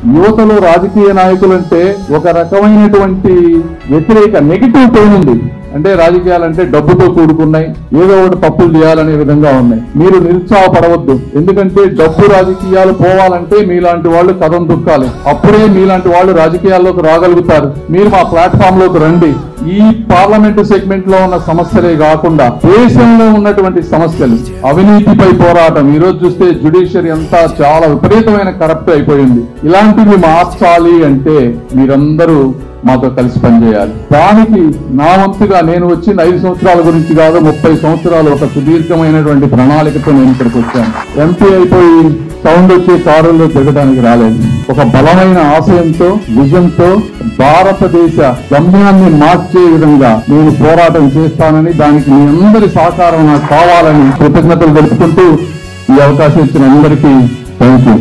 యువతలో రాజకీయ నాయకులంటే ఒక రకమైనటువంటి వ్యతిరేక నెగిటివ్ టోన్ ఉంది. అంటే రాజకీయాలంటే డబ్బుతో కూడుకున్నాయి, ఏదో ఒకటి తప్పులు చేయాలనే విధంగా ఉన్నాయి. మీరు నిరుత్సాహపడవద్దు. ఎందుకంటే డబ్బు రాజకీయాలు పోవాలంటే మీలాంటి వాళ్ళు కథం దుక్కాలి. అప్పుడే మీలాంటి వాళ్ళు రాజకీయాల్లోకి రాగలుగుతారు. మీరు మా ప్లాట్ఫామ్ లోకి రండి. ఈ పార్లమెంటు సెగ్మెంట్ లో ఉన్న సమస్యలే కాకుండా దేశంలో ఉన్నటువంటి సమస్యలు, అవినీతిపై పోరాటం. ఈ రోజు చూస్తే జ్యుడిషియరీ అంతా చాలా విపరీతమైన కరప్ట్ అయిపోయింది. ఇలాంటివి మార్చాలి అంటే మీరందరూ మాతో కలిసి పనిచేయాలి. దానికి నా వంతుగా నేను వచ్చిన 5 సంవత్సరాల గురించి కాదు, 30 సంవత్సరాలు ఒక సుదీర్ఘమైనటువంటి ప్రణాళికతో నేను ఇక్కడికి వచ్చాను. ఎంపీ అయిపోయి సౌండ్ వచ్చే కారుల్లో తిరగడానికి రాలేదు. ఒక బలమైన ఆశయంతో, విజన్తో భారతదేశ గమ్యాన్ని మార్చే విధంగా నేను పోరాటం చేస్తానని, దానికి మీ అందరి సహకారం నాకు కావాలని కృతజ్ఞతలు తెలుపుకుంటూ ఈ అవకాశం ఇచ్చిన అందరికీ థ్యాంక్ యూ.